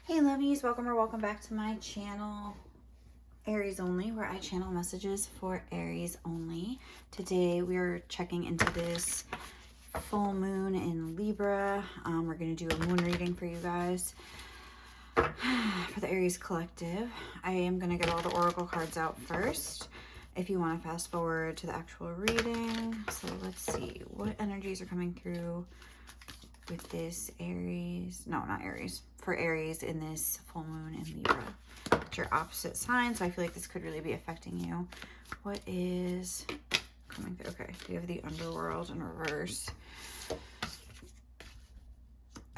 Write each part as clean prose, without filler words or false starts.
Hey lovies, welcome or welcome back to my channel, Aries Only, where I channel messages for Aries only. Today we are checking into this full moon in Libra. We're going to do a moon reading for you guys for the Aries collective. I am going to get all the oracle cards out first if you want to fast forward to the actual reading. So let's see what energies are coming through with this Aries, no, not Aries, for Aries in this full moon in Libra. It's your opposite sign, so I feel like this could really be affecting you. What is coming through? Okay, we have the underworld in reverse.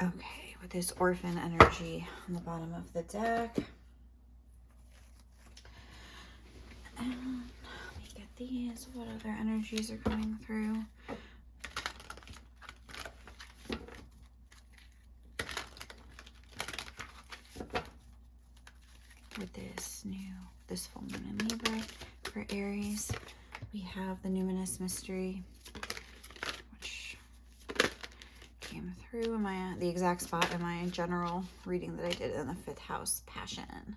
Okay, with this orphan energy on the bottom of the deck. And let me get these. What other energies are coming through? With this full moon in Libra for Aries, we have the Numinous Mystery, which came through in the exact spot in my general reading that I did in the 5th house, Passion.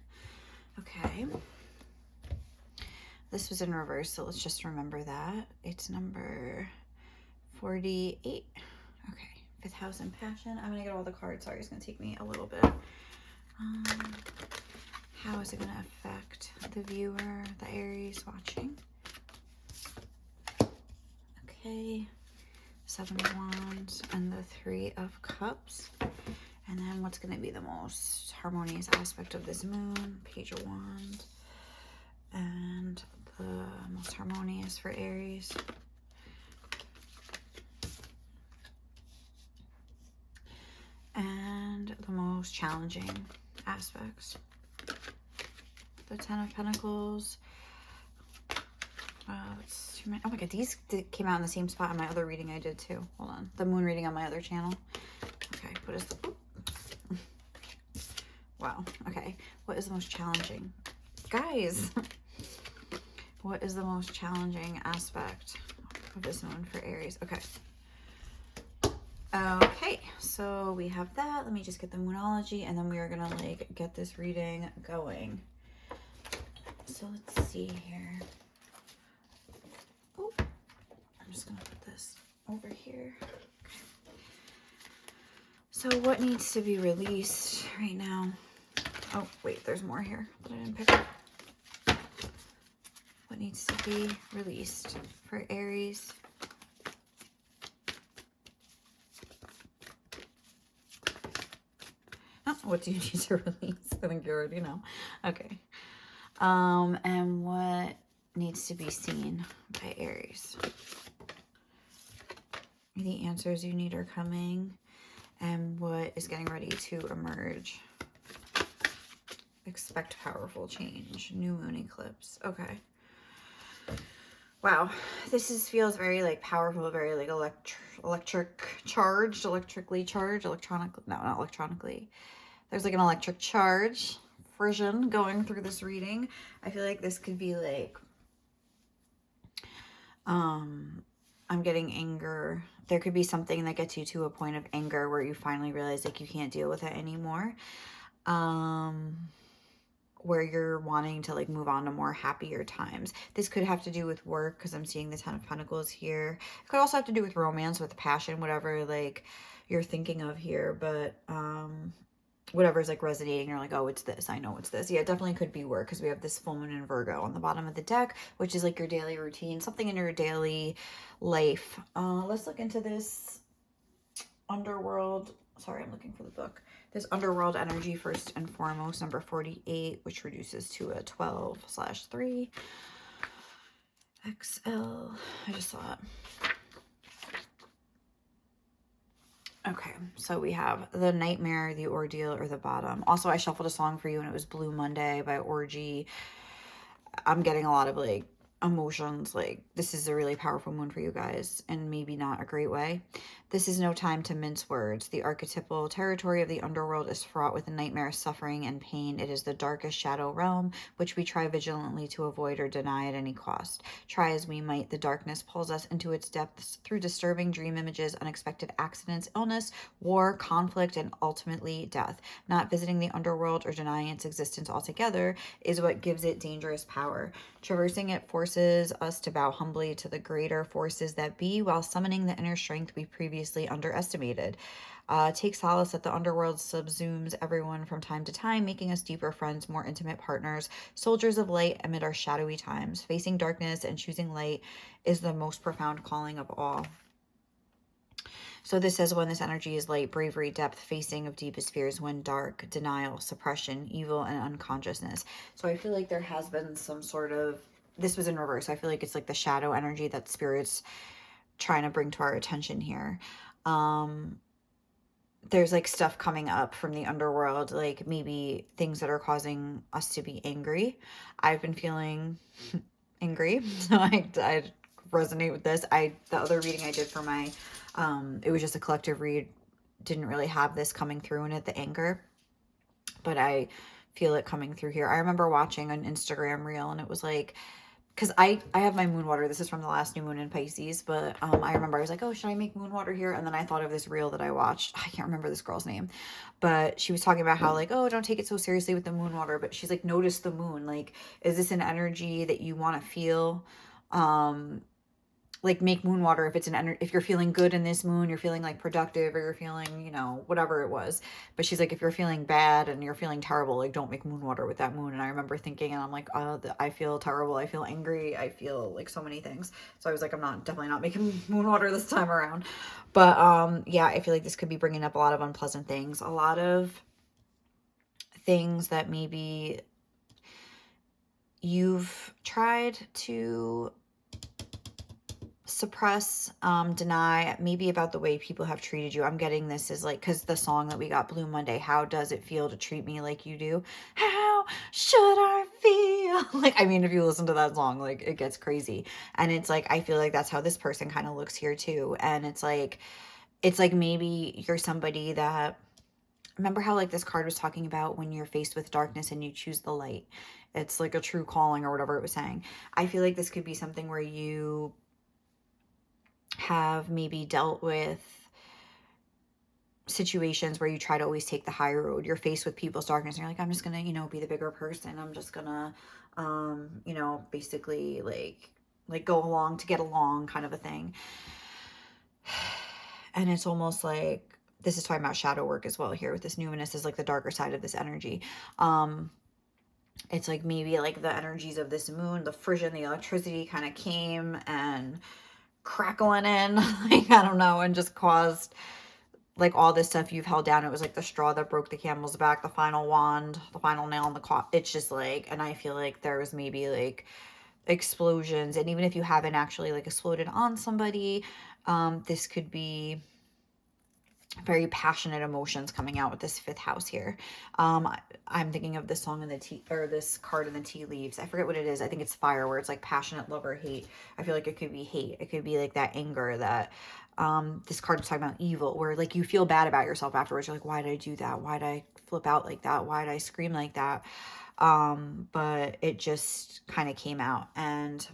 Okay, this was in reverse, so let's just remember that. It's number 48. Okay, 5th house and Passion. I'm gonna get all the cards. Sorry, it's gonna take me a little bit. How is it going to affect the viewer, the Aries watching? Okay, 7 of Wands and the 3 of Cups. And then what's going to be the most harmonious aspect of this moon? Page of Wands. And the most harmonious for Aries. And the most challenging aspects. The 10 of Pentacles. It's too many. Oh my god, these came out in the same spot in my other reading I did too. Hold on. The moon reading on my other channel. Okay, what is the... Wow, okay. What is the most challenging? Guys! What is the most challenging aspect of this moon for Aries? Okay. Okay, so we have that. Let me just get the Moonology, and then we are gonna like get this reading going. So let's see here. Oh, I'm just gonna put this over here. Okay. So what needs to be released right now? Oh, wait, there's more here that I didn't pick up. What needs to be released for Aries? Oh, what do you need to release? I think you already know. Okay. And what needs to be seen by Aries? The answers you need are coming, and what is getting ready to emerge? Expect powerful change. New moon eclipse. Okay. Wow, this feels very like powerful, very like electrically charged, no, not electronically. There's like an electric charge version going through this reading. I feel like this could be like, I'm getting anger. There could be something that gets you to a point of anger where you finally realize like you can't deal with it anymore. Where you're wanting to like move on to more happier times. This could have to do with work because I'm seeing the 10 of Pentacles here. It could also have to do with romance, with passion, whatever like you're thinking of here, but whatever's like resonating, you're like, oh, it's this, I know it's this. Yeah, it definitely could be work because we have this full moon in Virgo on the bottom of the deck, which is like your daily routine, something in your daily life. Let's look into this underworld. Sorry, I'm looking for the book. This underworld energy first and foremost, number 48, which reduces to a 12/3 XL. I just saw it. Okay, so we have the nightmare, the ordeal, or the bottom. Also, I shuffled a song for you and it was Blue Monday by Orgy. I'm getting a lot of like emotions. Like, this is a really powerful moon for you guys, and maybe not a great way. This is no time to mince words. The archetypal territory of the underworld is fraught with nightmare, suffering, and pain. It is the darkest shadow realm, which we try vigilantly to avoid or deny at any cost. Try as we might, the darkness pulls us into its depths through disturbing dream images, unexpected accidents, illness, war, conflict, and ultimately death. Not visiting the underworld or denying its existence altogether is what gives it dangerous power. Traversing it forces us to bow humbly to the greater forces that be, while summoning the inner strength we previously underestimated. Take solace that the underworld subsumes everyone from time to time, making us deeper friends, more intimate partners, soldiers of light amid our shadowy times. Facing darkness and choosing light is the most profound calling of all. So this says, when this energy is light, bravery, depth, facing of deepest fears, when dark, denial, suppression, evil, and unconsciousness. So I feel like there has been some sort of, this was in reverse. I feel like it's like the shadow energy that Spirit's trying to bring to our attention here. There's like stuff coming up from the underworld, like maybe things that are causing us to be angry. I've been feeling angry, so I resonate with this. The other reading I did for my it was just a collective read, didn't really have this coming through in it, the anger, but I feel it coming through here. I remember watching an Instagram reel, and it was like, because I have my moon water. This is from the last new moon in Pisces, but I remember I was like, oh, should I make moon water here? And then I thought of this reel that I watched. I can't remember this girl's name, but she was talking about how, like, oh, don't take it so seriously with the moon water. But she's like, notice the moon. Like, is this an energy that you want to feel? Like, make moon water if it's if you're feeling good in this moon, you're feeling like productive, or you're feeling, you know, whatever it was. But she's like, if you're feeling bad and you're feeling terrible, like, don't make moon water with that moon. And I remember thinking, and I'm like, oh, I feel terrible, I feel angry, I feel like so many things. So I was like, definitely not making moon water this time around. But yeah, I feel like this could be bringing up a lot of unpleasant things, a lot of things that maybe you've tried to suppress, deny, maybe about the way people have treated you. I'm getting this as like, because the song that we got, Blue Monday, how does it feel to treat me like you do? How should I feel? Like, I mean, if you listen to that song, like, it gets crazy. And it's like, I feel like that's how this person kind of looks here too. And it's like maybe you're somebody that, remember how like this card was talking about when you're faced with darkness and you choose the light, it's like a true calling, or whatever it was saying. I feel like this could be something where you have maybe dealt with situations where you try to always take the high road. You're faced with people's darkness, and you're like, I'm just gonna, you know, be the bigger person. I'm just gonna, you know, basically like go along to get along, kind of a thing. And it's almost like this is talking about shadow work as well here with this numinous, is like the darker side of this energy. It's like maybe like the energies of this moon, the frisson, the electricity kind of came and crackling in, like, I don't know, and just caused like all this stuff you've held down. It was like the straw that broke the camel's back, the final wand, the final nail in the coffin. It's just like, and I feel like there was maybe like explosions, and even if you haven't actually like exploded on somebody, this could be very passionate emotions coming out with this fifth house here. I'm thinking of this song in the tea, or this card in the tea leaves. I forget what it is. I think it's fire, where it's like passionate love or hate. I feel like it could be hate. It could be like that anger that this card is talking about, evil, where like you feel bad about yourself afterwards. You're like, why did I do that? Why did I flip out like that? Why did I scream like that? But it just kind of came out. And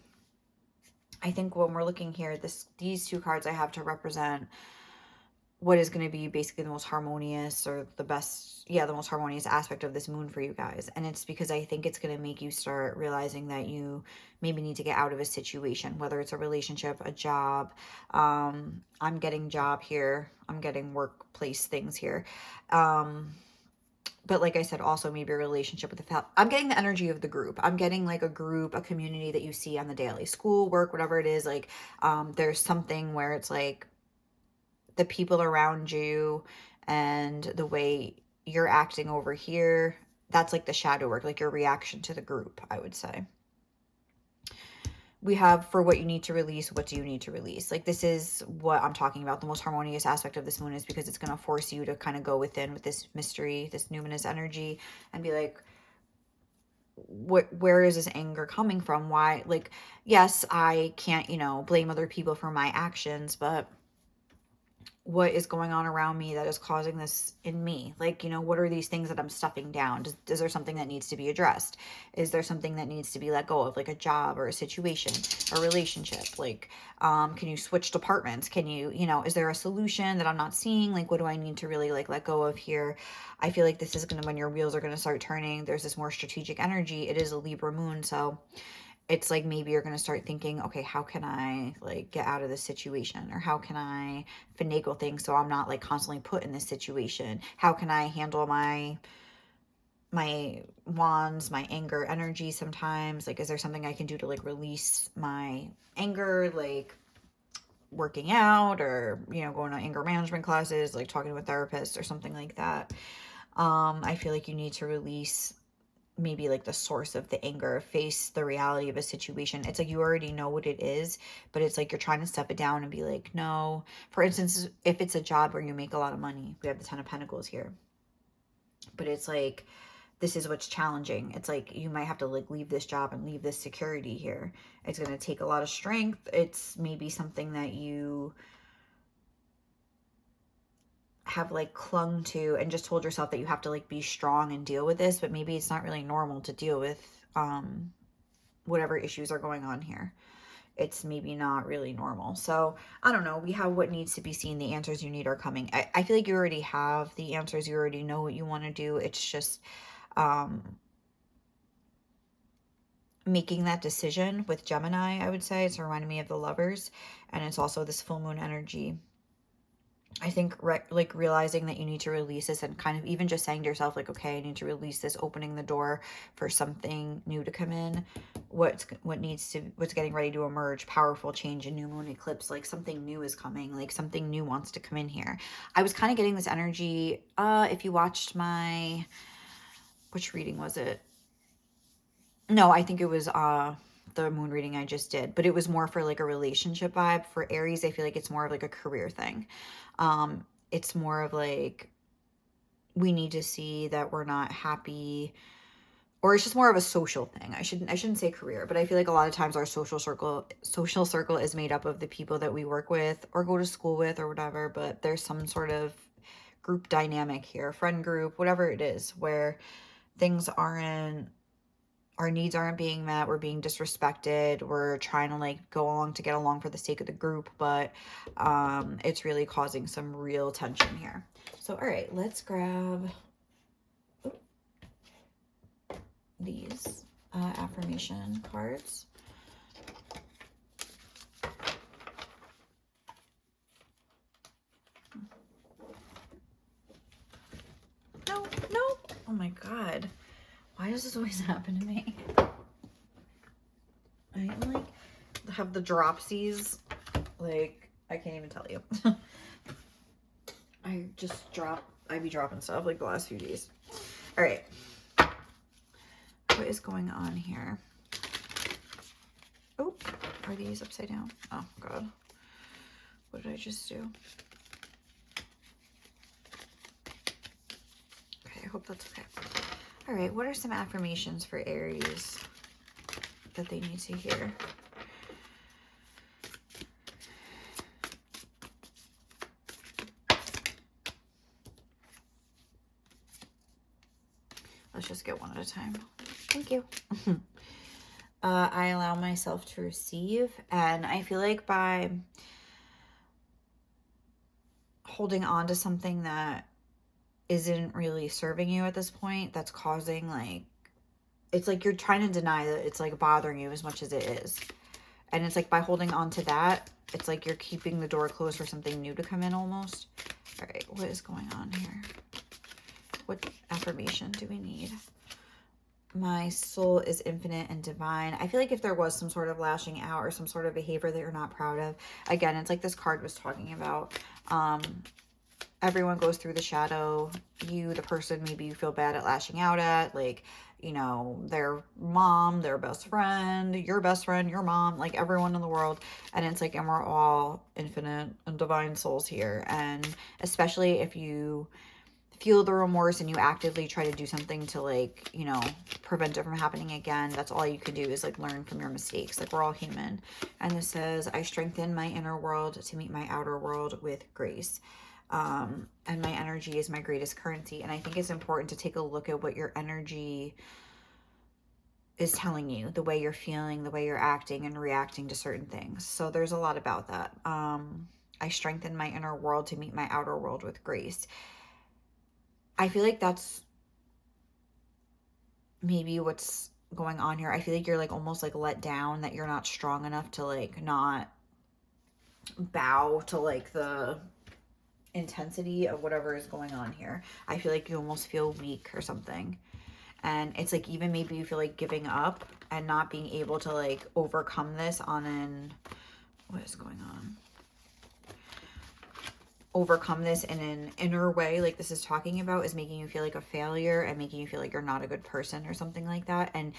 I think when we're looking here, these two cards I have to represent what is going to be basically the most harmonious, or the best, the most harmonious aspect of this moon for you guys. And it's because I think it's going to make you start realizing that you maybe need to get out of a situation, whether it's a relationship, a job. I'm getting job here. I'm getting workplace things here. But like I said, also maybe a relationship with I'm getting the energy of the group. I'm getting like a group, a community that you see on the daily, school, work, whatever it is. Like, there's something where it's like, the people around you and the way you're acting over here, that's like the shadow work, like your reaction to the group, I would say. We have, for what you need to release, what do you need to release? Like, this is what I'm talking about. The most harmonious aspect of this moon is because it's going to force you to kind of go within with this mystery, this numinous energy, and be like, where is this anger coming from? Why, like, yes, I can't, you know, blame other people for my actions, but what is going on around me that is causing this in me? Like, you know, what are these things that I'm stuffing down? Is there something that needs to be addressed? Is there something that needs to be let go of, like a job or a situation, a relationship? Like, can you switch departments? Can you, you know, is there a solution that I'm not seeing? Like, what do I need to really like let go of here? I feel like this is going to, when your wheels are going to start turning, there's this more strategic energy. It is a Libra moon. So it's like maybe you're going to start thinking, okay, how can I like get out of this situation? Or how can I finagle things so I'm not like constantly put in this situation? How can I handle my wands, my anger energy sometimes? Like, is there something I can do to like release my anger? Like working out, or, you know, going to anger management classes, like talking to a therapist or something like that. I feel like you need to release maybe like the source of the anger, face the reality of a situation. It's like you already know what it is, but it's like you're trying to step it down and be like, no. For instance, if it's a job where you make a lot of money, we have the 10 of Pentacles here, but it's like, this is what's challenging. It's like you might have to like leave this job and leave this security here. It's going to take a lot of strength. It's maybe something that you have like clung to and just told yourself that you have to like be strong and deal with this, but maybe it's not really normal to deal with whatever issues are going on here. It's maybe not really normal. So I don't know. We have what needs to be seen. The answers you need are coming. I feel like you already have the answers. You already know what you want to do. It's just making that decision with Gemini, I would say. It's reminding me of the Lovers, and it's also this full moon energy. I think like realizing that you need to release this, and kind of even just saying to yourself like, okay, I need to release this, opening the door for something new to come in. What's getting ready to emerge, powerful change, a new moon eclipse, like something new is coming, like something new wants to come in here. I was kind of getting this energy. If you watched my, which reading was it? No, I think it was the moon reading I just did, but it was more for like a relationship vibe. For Aries, I feel like it's more of like a career thing. It's more of like, we need to see that we're not happy, or it's just more of a social thing. I shouldn't say career, but I feel like a lot of times our social circle is made up of the people that we work with or go to school with or whatever, but there's some sort of group dynamic here, friend group, whatever it is, where things aren't, our needs aren't being met, we're being disrespected, we're trying to like go along to get along for the sake of the group, but it's really causing some real tension here. So all right, let's grab these affirmation cards. No, oh my god, why does this always happen to me? I like have the dropsies, like I can't even tell you. I be dropping stuff like the last few days. All right, what is going on here? Oh, are these upside down? Oh god, what did I just do? Okay, I hope that's okay. All right, what are some affirmations for Aries that they need to hear? Let's just get one at a time. Thank you. I allow myself to receive, and I feel like by holding on to something that isn't really serving you at this point, that's causing like, it's like you're trying to deny that it's like bothering you as much as it is. And it's like by holding on to that, it's like you're keeping the door closed for something new to come in almost. All right, what is going on here? What affirmation do we need? My soul is infinite and divine. I feel like if there was some sort of lashing out or some sort of behavior that you're not proud of, again, it's like this card was talking about. Everyone goes through the shadow. You, the person maybe you feel bad at lashing out at, like, you know, their mom, their best friend, your mom, like everyone in the world. And it's like, and we're all infinite and divine souls here. And especially if you feel the remorse and you actively try to do something to like, you know, prevent it from happening again, that's all you can do is like learn from your mistakes. Like we're all human. And this says, I strengthen my inner world to meet my outer world with grace. And my energy is my greatest currency. And I think it's important to take a look at what your energy is telling you, the way you're feeling, the way you're acting and reacting to certain things. So there's a lot about that. I strengthen my inner world to meet my outer world with grace. I feel like that's maybe what's going on here. I feel like you're like almost like let down, that you're not strong enough to like not bow to like the intensity of whatever is going on here. I feel like you almost feel weak or something. And it's like even maybe you feel like giving up and not being able to like overcome this on an, what is going on? Overcome this in an inner way, like this is talking about, is making you feel like a failure and making you feel like you're not a good person or something like that. And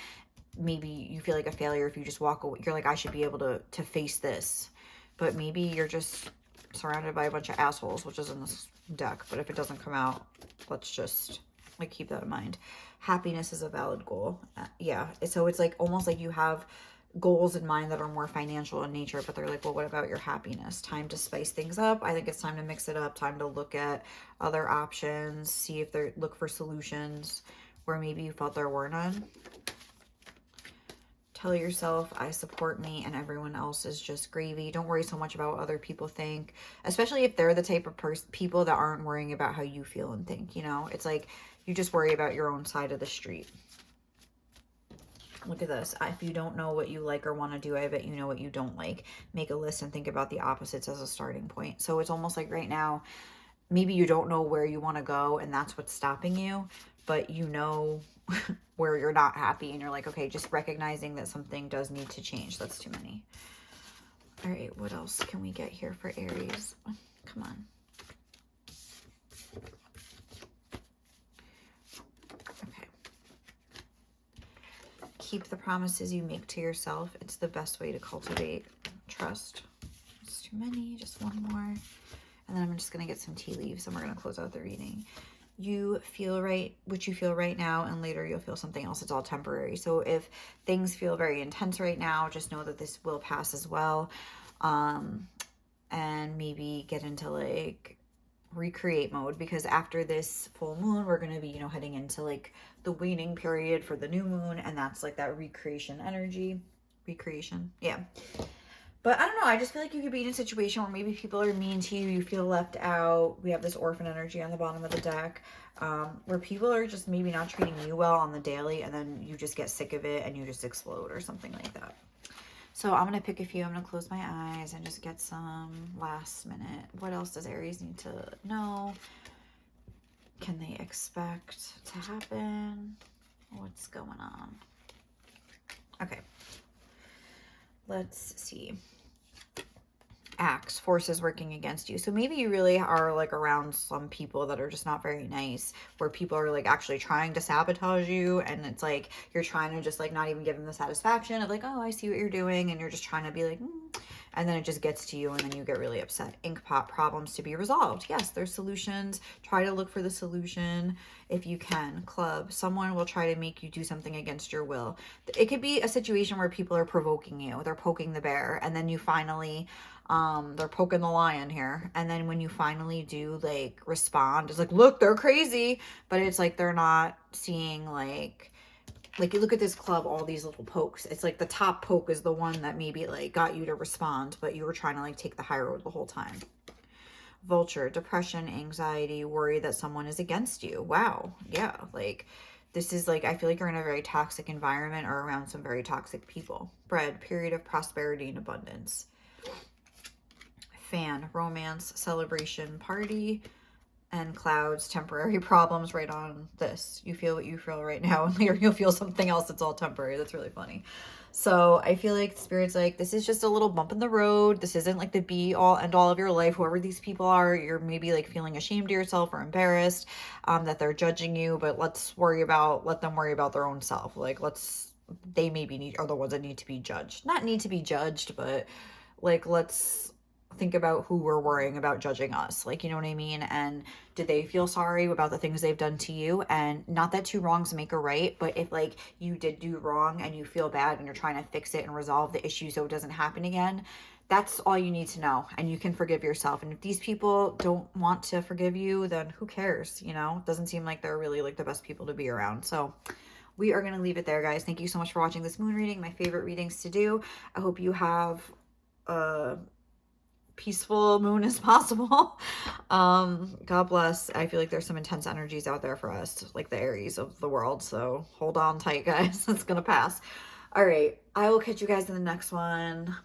maybe you feel like a failure if you just walk away. You're like, I should be able to face this. But maybe you're just surrounded by a bunch of assholes, which is in this deck. But if it doesn't come out, let's just like keep that in mind. Happiness is a valid goal. Yeah. So it's like almost like you have goals in mind that are more financial in nature, but they're like, well, what about your happiness? Time to spice things up. I think it's time to mix it up, time to look at other options, see if they're, look for solutions where maybe you felt there were none. Tell yourself, I support me and everyone else is just gravy. Don't worry so much about what other people think, especially if they're the type of people that aren't worrying about how you feel and think, you know. It's like you just worry about your own side of the street. Look at this. If you don't know what you like or want to do, I bet you know what you don't like. Make a list and think about the opposites as a starting point. So it's almost like right now, maybe you don't know where you want to go and that's what's stopping you, but you know where you're not happy and you're like, okay, just recognizing that something does need to change. That's too many. All right, what else can we get here for Aries? Come on. Okay. Keep the promises you make to yourself. It's the best way to cultivate trust. It's too many, just one more. And then I'm just going to get some tea leaves and we're going to close out the reading. You feel right, what you feel right now, and later you'll feel something else. It's all temporary. So if things feel very intense right now, just know that this will pass as well. And maybe get into like recreate mode, because after this full moon, we're going to be, you know, heading into like the waning period for the new moon. And that's like that recreation energy. Recreation. Yeah. But I don't know, I just feel like you could be in a situation where maybe people are mean to you, you feel left out. We have this orphan energy on the bottom of the deck, where people are just maybe not treating you well on the daily, and then you just get sick of it and you just explode or something like that. So I'm going to pick a few. I'm going to close my eyes and just get some last minute. What else does Aries need to know? Can they expect to happen? What's going on? Okay. Let's see. Acts, forces working against you. So maybe you really are like around some people that are just not very nice, where people are like actually trying to sabotage you, and it's like you're trying to just like not even give them the satisfaction of like, oh, I see what you're doing, and you're just trying to be like, and then it just gets to you and then you get really upset. Inkpot, problems to be resolved. Yes, there's solutions. Try to look for the solution if you can. Club, someone will try to make you do something against your will. It could be a situation where people are provoking you, they're poking the bear, and then you finally they're poking the lion here, and then when you finally do like respond, it's like, look, they're crazy, but it's like they're not seeing like you look at this club, all these little pokes. It's like the top poke is the one that maybe like got you to respond, but you were trying to like take the high road the whole time. Vulture, depression, anxiety, worry that someone is against you. Wow. Yeah. Like this is like, I feel like you're in a very toxic environment or around some very toxic people. Bread, period of prosperity and abundance. Fan, romance, celebration, party, and clouds, temporary problems. Right on this. You feel what you feel right now, and later you'll feel something else. It's all temporary. That's really funny. So I feel like Spirit's like, this is just a little bump in the road. This isn't like the be all end all of your life. Whoever these people are, you're maybe like feeling ashamed of yourself or embarrassed that they're judging you, but let them worry about their own self. Like they maybe are the ones that need to be judged. Not need to be judged, but like let's think about who we're worrying about judging us. Like, you know what I mean? And did they feel sorry about the things they've done to you? And not that two wrongs make a right, but if like you did do wrong and you feel bad and you're trying to fix it and resolve the issue so it doesn't happen again, that's all you need to know. And you can forgive yourself. And if these people don't want to forgive you, then who cares? You know, it doesn't seem like they're really like the best people to be around. So we are going to leave it there, guys. Thank you so much for watching this moon reading. My favorite readings to do. I hope you have peaceful moon as possible. God bless. I feel like there's some intense energies out there for us, like the Aries of the world. So hold on tight, guys. It's gonna pass. All right. I will catch you guys in the next one.